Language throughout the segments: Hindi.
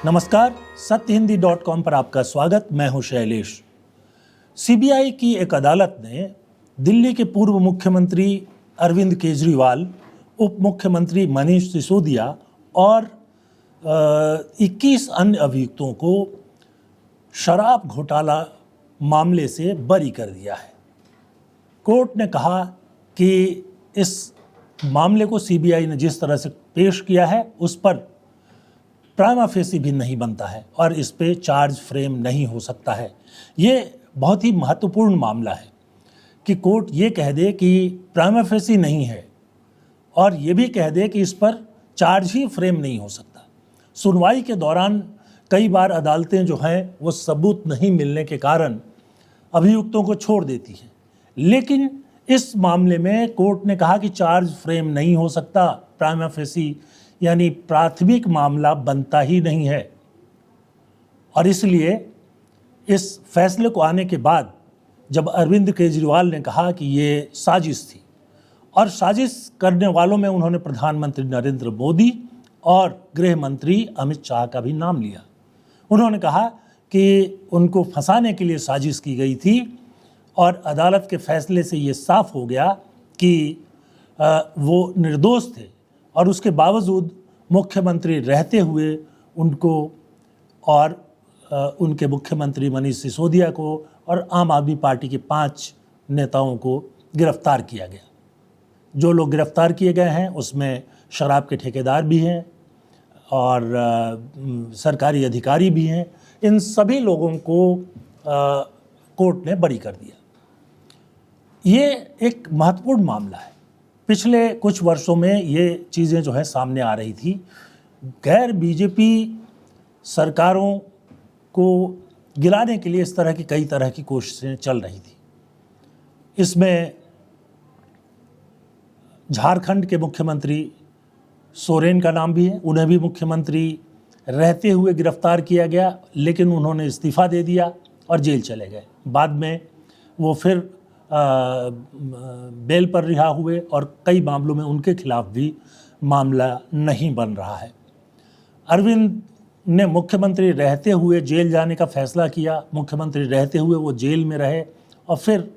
नमस्कार, सत्यहिंदी.com पर आपका स्वागत। मैं हूं शैलेश। सीबीआई की एक अदालत ने दिल्ली के पूर्व मुख्यमंत्री अरविंद केजरीवाल, उप मुख्यमंत्री मनीष सिसोदिया और 21 अन्य अभियुक्तों को शराब घोटाला मामले से बरी कर दिया है। कोर्ट ने कहा कि इस मामले को सीबीआई ने जिस तरह से पेश किया है उस पर प्राइमा फेसी भी नहीं बनता है और इस पे चार्ज फ्रेम नहीं हो सकता है। ये बहुत ही महत्वपूर्ण मामला है कि कोर्ट ये कह दे कि प्राइमा फेसी नहीं है और ये भी कह दे कि इस पर चार्ज ही फ्रेम नहीं हो सकता। सुनवाई के दौरान कई बार अदालतें जो हैं वो सबूत नहीं मिलने के कारण अभियुक्तों को छोड़ देती हैं, लेकिन इस मामले में कोर्ट ने कहा कि चार्ज फ्रेम नहीं हो सकता, प्राइमा फेसी यानी प्राथमिक मामला बनता ही नहीं है। और इसलिए इस फैसले को आने के बाद जब अरविंद केजरीवाल ने कहा कि ये साजिश थी और साजिश करने वालों में उन्होंने प्रधानमंत्री नरेंद्र मोदी और गृह मंत्री अमित शाह का भी नाम लिया। उन्होंने कहा कि उनको फंसाने के लिए साजिश की गई थी और अदालत के फैसले से ये साफ हो गया कि वो निर्दोष थे और उसके बावजूद मुख्यमंत्री रहते हुए उनको और उनके मुख्यमंत्री मनीष सिसोदिया को और आम आदमी पार्टी के 5 नेताओं को गिरफ्तार किया गया। जो लोग गिरफ्तार किए गए हैं उसमें शराब के ठेकेदार भी हैं और सरकारी अधिकारी भी हैं। इन सभी लोगों को कोर्ट ने बरी कर दिया। ये एक महत्वपूर्ण मामला है। पिछले कुछ वर्षों में ये चीज़ें जो है सामने आ रही थी। गैर बीजेपी सरकारों को गिराने के लिए इस तरह की कई तरह की कोशिशें चल रही थी। इसमें झारखंड के मुख्यमंत्री सोरेन का नाम भी है। उन्हें भी मुख्यमंत्री रहते हुए गिरफ्तार किया गया, लेकिन उन्होंने इस्तीफ़ा दे दिया और जेल चले गए। बाद में वो फिर बेल पर रिहा हुए और कई मामलों में उनके खिलाफ भी मामला नहीं बन रहा है। अरविंद ने मुख्यमंत्री रहते हुए जेल जाने का फैसला किया। मुख्यमंत्री रहते हुए वो जेल में रहे और फिर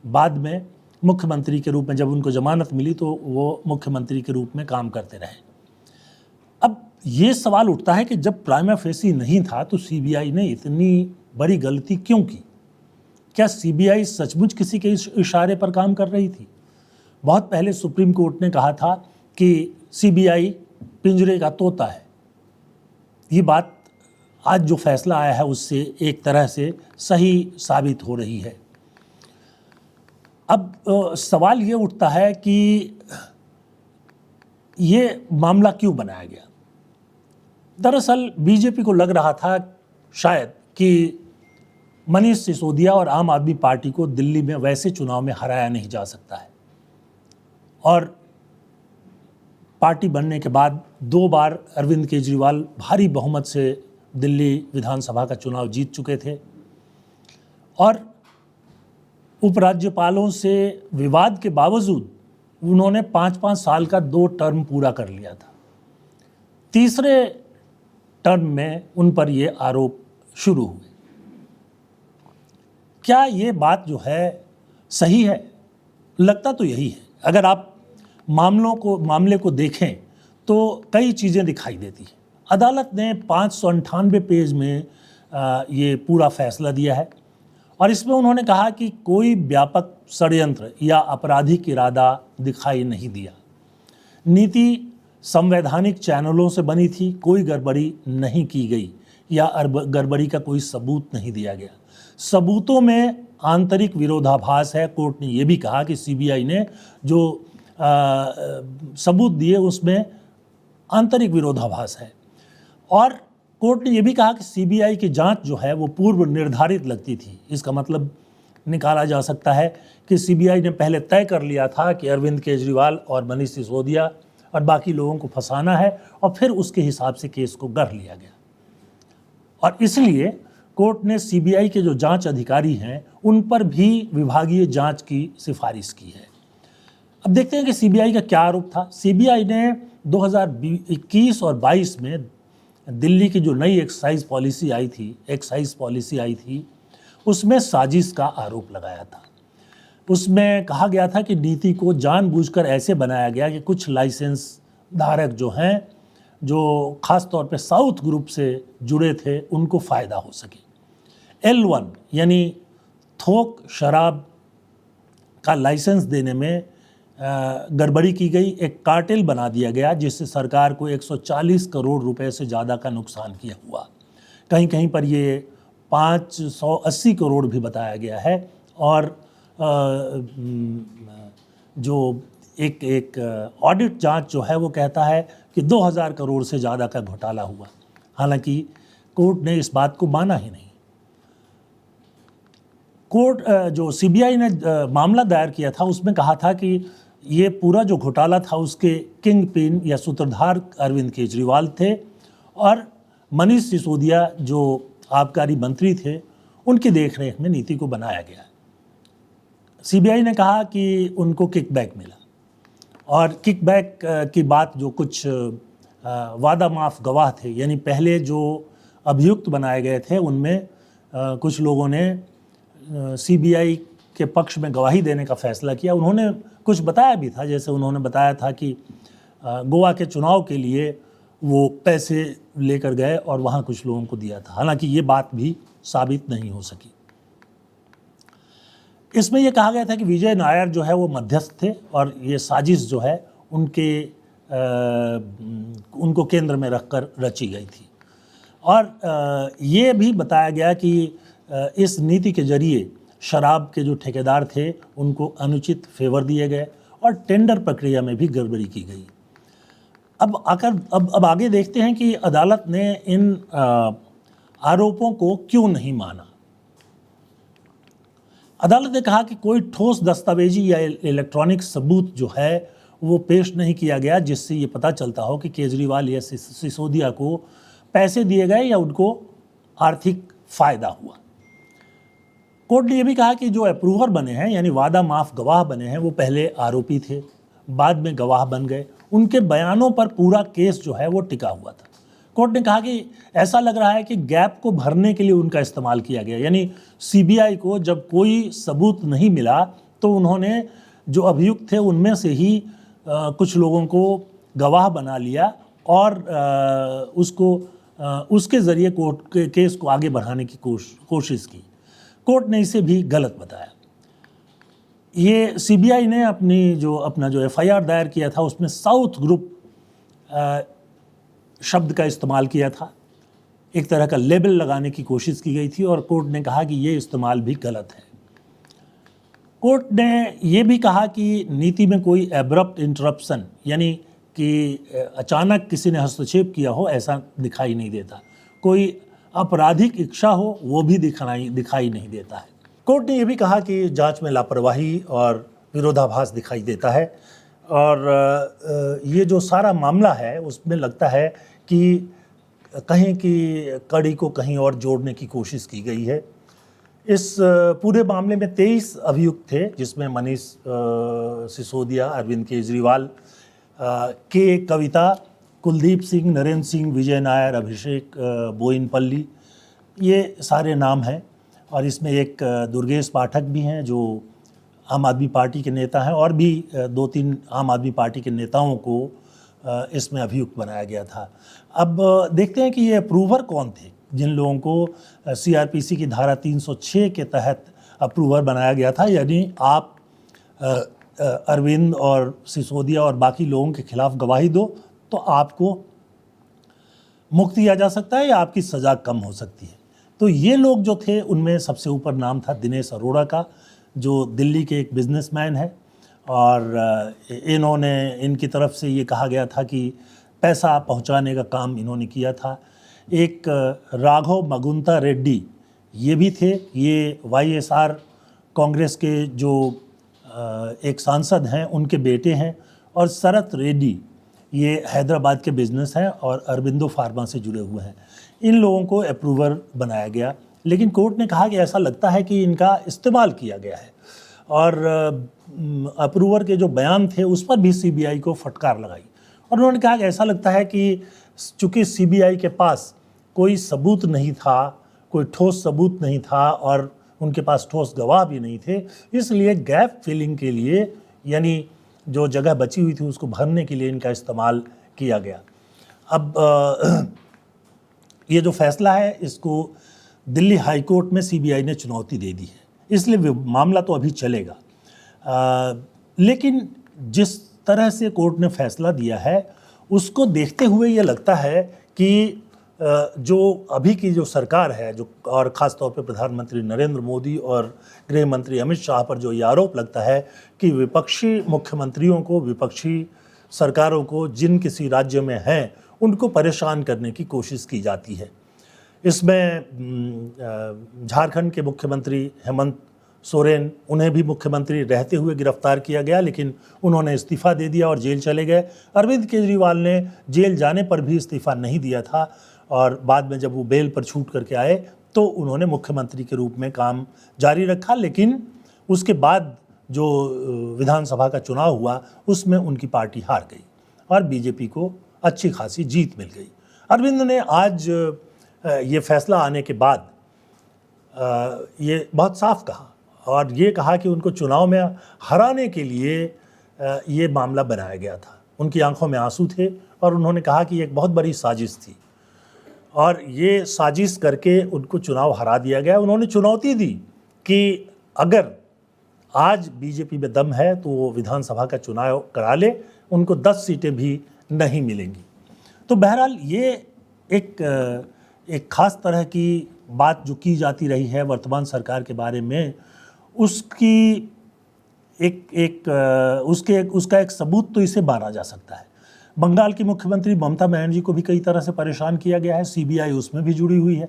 बाद में मुख्यमंत्री के रूप में जब उनको जमानत मिली तो वो मुख्यमंत्री के रूप में काम करते रहे। अब ये सवाल उठता है कि जब प्राइमा फेसी नहीं था तो सीबीआई ने इतनी बड़ी गलती क्यों की? क्या सीबीआई सचमुच किसी के इशारे पर काम कर रही थी? बहुत पहले सुप्रीम कोर्ट ने कहा था कि सीबीआई पिंजरे का तोता है। ये बात आज जो फैसला आया है उससे एक तरह से सही साबित हो रही है। अब सवाल ये उठता है कि ये मामला क्यों बनाया गया? दरअसल बीजेपी को लग रहा था शायद कि मनीष सिसोदिया और आम आदमी पार्टी को दिल्ली में वैसे चुनाव में हराया नहीं जा सकता है और पार्टी बनने के बाद 2 बार अरविंद केजरीवाल भारी बहुमत से दिल्ली विधानसभा का चुनाव जीत चुके थे और उपराज्यपालों से विवाद के बावजूद उन्होंने 5-5 साल का 2 टर्म पूरा कर लिया था। तीसरे टर्म में उन पर ये आरोप शुरू हुए। क्या ये बात जो है सही है? लगता तो यही है। अगर आप मामले को देखें तो कई चीज़ें दिखाई देती हैं। अदालत ने 598 पेज में ये पूरा फैसला दिया है और इसमें उन्होंने कहा कि कोई व्यापक षड्यंत्र या आपराधिक इरादा दिखाई नहीं दिया। नीति संवैधानिक चैनलों से बनी थी, कोई गड़बड़ी नहीं की गई या गड़बड़ी का कोई सबूत नहीं दिया गया। सबूतों में आंतरिक विरोधाभास है। कोर्ट ने यह भी कहा कि सीबीआई ने जो सबूत दिए उसमें आंतरिक विरोधाभास है और कोर्ट ने यह भी कहा कि सीबीआई की जांच जो है वो पूर्व निर्धारित लगती थी। इसका मतलब निकाला जा सकता है कि सीबीआई ने पहले तय कर लिया था कि अरविंद केजरीवाल और मनीष सिसोदिया और बाकी लोगों को फंसाना है और फिर उसके हिसाब से केस को गढ़ लिया गया और इसलिए कोर्ट ने सीबीआई के जो जांच अधिकारी हैं उन पर भी विभागीय जांच की सिफारिश की है। अब देखते हैं कि सीबीआई का क्या आरोप था। सीबीआई ने 2021 और 22 में दिल्ली की जो नई एक्साइज पॉलिसी आई थी उसमें साजिश का आरोप लगाया था। उसमें कहा गया था कि नीति को जानबूझकर ऐसे बनाया गया कि कुछ लाइसेंस धारक जो हैं, जो खास तौर पे साउथ ग्रुप से जुड़े थे, उनको फ़ायदा हो सके। L1 यानी थोक शराब का लाइसेंस देने में गड़बड़ी की गई, एक कार्टेल बना दिया गया जिससे सरकार को 140 करोड़ रुपए से ज़्यादा का नुकसान किया हुआ। कहीं कहीं पर ये 580 करोड़ भी बताया गया है। और जो एक ऑडिट जांच जो है वो कहता है कि 2000 करोड़ से ज़्यादा का घोटाला हुआ। हालांकि कोर्ट ने इस बात को माना ही नहीं। कोर्ट जो सीबीआई ने मामला दायर किया था उसमें कहा था कि ये पूरा जो घोटाला था उसके किंग पिन या सूत्रधार अरविंद केजरीवाल थे और मनीष सिसोदिया जो आबकारी मंत्री थे उनकी देखरेख में नीति को बनाया गया। सीबीआई ने कहा कि उनको किकबैक मिला और किकबैक की बात जो कुछ वादा माफ गवाह थे, यानी पहले जो अभियुक्त बनाए गए थे उनमें कुछ लोगों ने सीबीआई के पक्ष में गवाही देने का फैसला किया। उन्होंने कुछ बताया भी था, जैसे उन्होंने बताया था कि गोवा के चुनाव के लिए वो पैसे लेकर गए और वहाँ कुछ लोगों को दिया था। हालांकि ये बात भी साबित नहीं हो सकी। इसमें यह कहा गया था कि विजय नायर जो है वो मध्यस्थ थे और ये साजिश जो है उनको केंद्र में रखकर रची गई थी। और ये भी बताया गया कि इस नीति के जरिए शराब के जो ठेकेदार थे उनको अनुचित फेवर दिए गए और टेंडर प्रक्रिया में भी गड़बड़ी की गई। अब आगे देखते हैं कि अदालत ने इन आरोपों को क्यों नहीं माना। अदालत ने कहा कि कोई ठोस दस्तावेजी या इलेक्ट्रॉनिक सबूत जो है वो पेश नहीं किया गया जिससे ये पता चलता हो कि केजरीवाल या सिसोदिया को पैसे दिए गए या उनको आर्थिक फायदा हुआ। कोर्ट ने यह भी कहा कि जो अप्रूवर बने हैं यानी वादा माफ गवाह बने हैं वो पहले आरोपी थे, बाद में गवाह बन गए। उनके बयानों पर पूरा केस जो है वो टिका हुआ था। कोर्ट ने कहा कि ऐसा लग रहा है कि गैप को भरने के लिए उनका इस्तेमाल किया गया, यानी सीबीआई को जब कोई सबूत नहीं मिला तो उन्होंने जो अभियुक्त थे उनमें से ही कुछ लोगों को गवाह बना लिया और उसके ज़रिए कोर्ट के केस को आगे बढ़ाने की कोशिश की। कोर्ट ने इसे भी गलत बताया। ये सीबीआई ने अपना जो एफआईआर दायर किया था उसमें साउथ ग्रुप शब्द का इस्तेमाल किया था, एक तरह का लेबल लगाने की कोशिश की गई थी और कोर्ट ने कहा कि ये इस्तेमाल भी गलत है। कोर्ट ने ये भी कहा कि नीति में कोई एब्रप्ट इंटरप्शन यानी कि अचानक किसी ने हस्तक्षेप किया हो ऐसा दिखाई नहीं देता, कोई आपराधिक इच्छा हो वो भी दिखाई नहीं देता है। कोर्ट ने यह भी कहा कि जांच में लापरवाही और विरोधाभास दिखाई देता है और ये जो सारा मामला है उसमें लगता है कि कहीं की कड़ी को कहीं और जोड़ने की कोशिश की गई है। इस पूरे मामले में 23 अभियुक्त थे जिसमें मनीष सिसोदिया, अरविंद केजरीवाल, के कविता, कुलदीप सिंह, नरेंद्र सिंह, विजय नायर, अभिषेक बोइनपल्ली, ये सारे नाम हैं। और इसमें एक दुर्गेश पाठक भी हैं जो आम आदमी पार्टी के नेता हैं और भी 2-3 आम आदमी पार्टी के नेताओं को इसमें अभियुक्त बनाया गया था। अब देखते हैं कि ये अप्रूवर कौन थे जिन लोगों को सीआरपीसी की धारा 306 के तहत अप्रूवर बनाया गया था, यानी आप अरविंद और सिसोदिया और बाकी लोगों के खिलाफ गवाही दो तो आपको मुक्त किया जा सकता है या आपकी सज़ा कम हो सकती है। तो ये लोग जो थे उनमें सबसे ऊपर नाम था दिनेश अरोड़ा का, जो दिल्ली के एक बिजनेसमैन है और इनकी तरफ से ये कहा गया था कि पैसा पहुंचाने का काम इन्होंने किया था। एक राघव मगुंता रेड्डी ये भी थे, ये वाईएसआर कांग्रेस के जो एक सांसद हैं उनके बेटे हैं। और शरत रेड्डी ये हैदराबाद के बिजनेस हैं और अरबिंदो फार्मा से जुड़े हुए हैं। इन लोगों को अप्रूवर बनाया गया, लेकिन कोर्ट ने कहा कि ऐसा लगता है कि इनका इस्तेमाल किया गया है और अप्रूवर के जो बयान थे उस पर भी सीबीआई को फटकार लगाई और उन्होंने कहा कि ऐसा लगता है कि चूँकि सीबीआई के पास कोई सबूत नहीं था, कोई ठोस सबूत नहीं था और उनके पास ठोस गवाह भी नहीं थे, इसलिए गैप फिलिंग के लिए, यानी जो जगह बची हुई थी उसको भरने के लिए इनका इस्तेमाल किया गया। अब ये जो फैसला है इसको दिल्ली हाई कोर्ट में सीबीआई ने चुनौती दे दी है, इसलिए मामला तो अभी चलेगा। लेकिन जिस तरह से कोर्ट ने फैसला दिया है उसको देखते हुए ये लगता है कि जो अभी की जो सरकार है, जो और ख़ास तौर पे प्रधानमंत्री नरेंद्र मोदी और गृह मंत्री अमित शाह पर जो ये आरोप लगता है कि विपक्षी मुख्यमंत्रियों को, विपक्षी सरकारों को जिन किसी राज्य में हैं उनको परेशान करने की कोशिश की जाती है। इसमें झारखंड के मुख्यमंत्री हेमंत सोरेन, उन्हें भी मुख्यमंत्री रहते हुए गिरफ्तार किया गया, लेकिन उन्होंने इस्तीफ़ा दे दिया और जेल चले गए। अरविंद केजरीवाल ने जेल जाने पर भी इस्तीफ़ा नहीं दिया था और बाद में जब वो बेल पर छूट करके आए तो उन्होंने मुख्यमंत्री के रूप में काम जारी रखा, लेकिन उसके बाद जो विधानसभा का चुनाव हुआ उसमें उनकी पार्टी हार गई और बीजेपी को अच्छी खासी जीत मिल गई। अरविंद ने आज ये फैसला आने के बाद ये बहुत साफ कहा और ये कहा कि उनको चुनाव में हराने के लिए ये मामला बनाया गया था। उनकी आंखों में आंसू थे और उन्होंने कहा कि ये एक बहुत बड़ी साजिश थी और ये साजिश करके उनको चुनाव हरा दिया गया। उन्होंने चुनौती दी कि अगर आज बीजेपी में दम है तो वो विधानसभा का चुनाव करा ले, उनको 10 सीटें भी नहीं मिलेंगी। तो बहरहाल ये एक खास तरह की बात जो की जाती रही है वर्तमान सरकार के बारे में, उसकी उसका एक सबूत तो इसे माना जा सकता है। बंगाल की मुख्यमंत्री ममता बनर्जी को भी कई तरह से परेशान किया गया है, सीबीआई उसमें भी जुड़ी हुई है।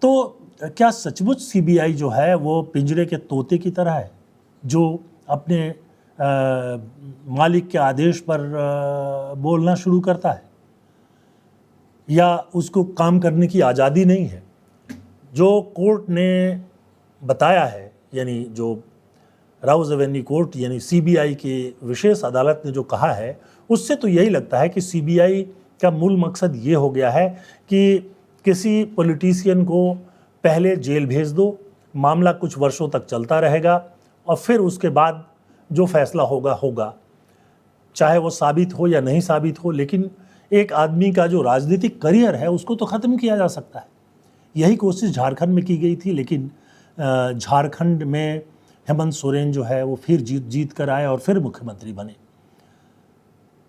तो क्या सचमुच सीबीआई जो है वो पिंजरे के तोते की तरह है जो अपने मालिक के आदेश पर बोलना शुरू करता है, या उसको काम करने की आज़ादी नहीं है? जो कोर्ट ने बताया है, यानी जो राउज एवेन्यू कोर्ट यानी सीबीआई के विशेष अदालत ने जो कहा है, उससे तो यही लगता है कि सीबीआई का मूल मकसद ये हो गया है कि किसी पॉलिटिशियन को पहले जेल भेज दो, मामला कुछ वर्षों तक चलता रहेगा और फिर उसके बाद जो फैसला होगा होगा, चाहे वो साबित हो या नहीं साबित हो, लेकिन एक आदमी का जो राजनीतिक करियर है उसको तो ख़त्म किया जा सकता है। यही कोशिश झारखंड में की गई थी, लेकिन झारखंड में हेमंत सोरेन जो है वो फिर जीत कर आए और फिर मुख्यमंत्री बने।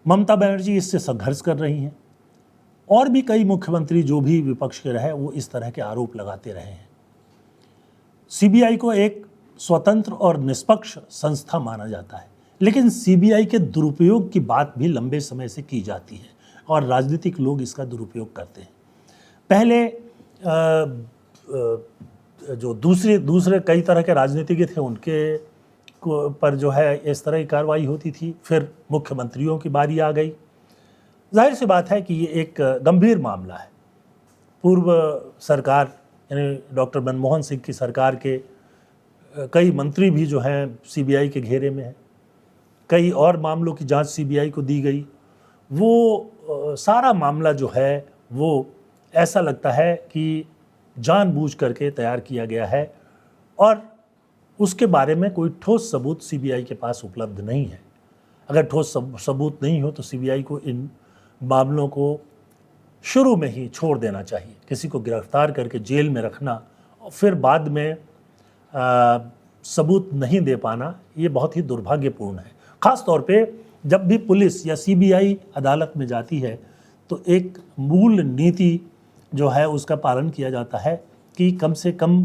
ममता बनर्जी इससे संघर्ष कर रही हैं और भी कई मुख्यमंत्री जो भी विपक्ष के रहे वो इस तरह के आरोप लगाते रहे हैं। सीबीआई को एक स्वतंत्र और निष्पक्ष संस्था माना जाता है, लेकिन सीबीआई के दुरुपयोग की बात भी लंबे समय से की जाती है और राजनीतिक लोग इसका दुरुपयोग करते हैं। पहले जो दूसरे कई तरह के राजनीतिज्ञ थे उनके पर जो है इस तरह की कार्रवाई होती थी, फिर मुख्यमंत्रियों की बारी आ गई। जाहिर सी बात है कि ये एक गंभीर मामला है। पूर्व सरकार यानी डॉक्टर मनमोहन सिंह की सरकार के कई मंत्री भी जो हैं सीबीआई के घेरे में हैं, कई और मामलों की जांच सीबीआई को दी गई। वो सारा मामला जो है वो ऐसा लगता है कि जानबूझ करके तैयार किया गया है और उसके बारे में कोई ठोस सबूत सीबीआई के पास उपलब्ध नहीं है। अगर ठोस सबूत नहीं हो तो सीबीआई को इन मामलों को शुरू में ही छोड़ देना चाहिए। किसी को गिरफ्तार करके जेल में रखना और फिर बाद में सबूत नहीं दे पाना, ये बहुत ही दुर्भाग्यपूर्ण है। ख़ास तौर पे जब भी पुलिस या सीबीआई अदालत में जाती है तो एक मूल नीति जो है उसका पालन किया जाता है कि कम से कम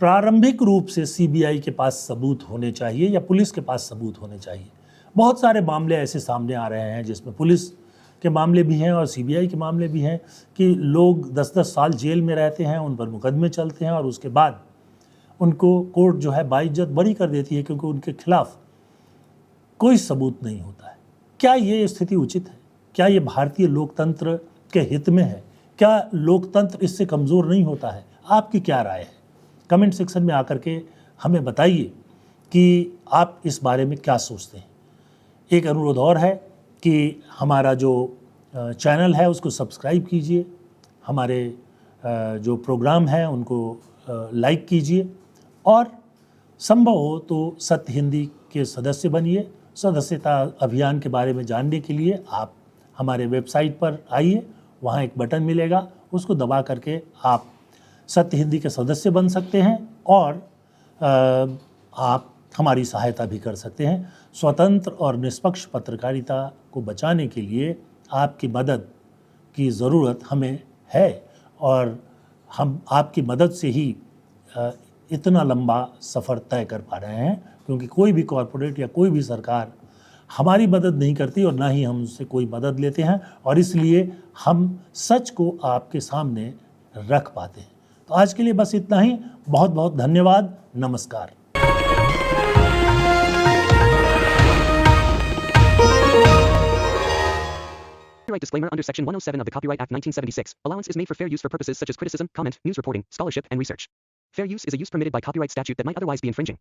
प्रारंभिक रूप से सीबीआई के पास सबूत होने चाहिए या पुलिस के पास सबूत होने चाहिए। बहुत सारे मामले ऐसे सामने आ रहे हैं जिसमें पुलिस के मामले भी हैं और सीबीआई के मामले भी हैं कि लोग 10-10 साल जेल में रहते हैं, उन पर मुकदमे चलते हैं और उसके बाद उनको कोर्ट जो है बाइज्जत बरी कर देती है क्योंकि उनके खिलाफ कोई सबूत नहीं होता है। क्या ये स्थिति उचित है? क्या ये भारतीय लोकतंत्र के हित में है? क्या लोकतंत्र इससे कमज़ोर नहीं होता है? आपकी क्या राय है? कमेंट सेक्शन में आकर के हमें बताइए कि आप इस बारे में क्या सोचते हैं। एक अनुरोध और है कि हमारा जो चैनल है उसको सब्सक्राइब कीजिए, हमारे जो प्रोग्राम है उनको लाइक कीजिए और संभव हो तो सत्य हिंदी के सदस्य बनिए। सदस्यता अभियान के बारे में जानने के लिए आप हमारे वेबसाइट पर आइए, वहाँ एक बटन मिलेगा, उसको दबा करके आप सत्य हिंदी के सदस्य बन सकते हैं और आप हमारी सहायता भी कर सकते हैं। स्वतंत्र और निष्पक्ष पत्रकारिता को बचाने के लिए आपकी मदद की ज़रूरत हमें है और हम आपकी मदद से ही इतना लंबा सफ़र तय कर पा रहे हैं, क्योंकि कोई भी कॉरपोरेट या कोई भी सरकार हमारी मदद नहीं करती और ना ही हम उससे कोई मदद लेते हैं, और इसलिए हम सच को आपके सामने रख पाते हैं। तो आज के लिए बस इतना ही। बहुत बहुत धन्यवाद। नमस्कार। Copyright disclaimer under Section 107 of the Copyright Act 1976. Allowance is made for fair use for purposes such as criticism, comment, news reporting, scholarship, and research. Fair use is a use permitted by copyright statute that might otherwise be infringing.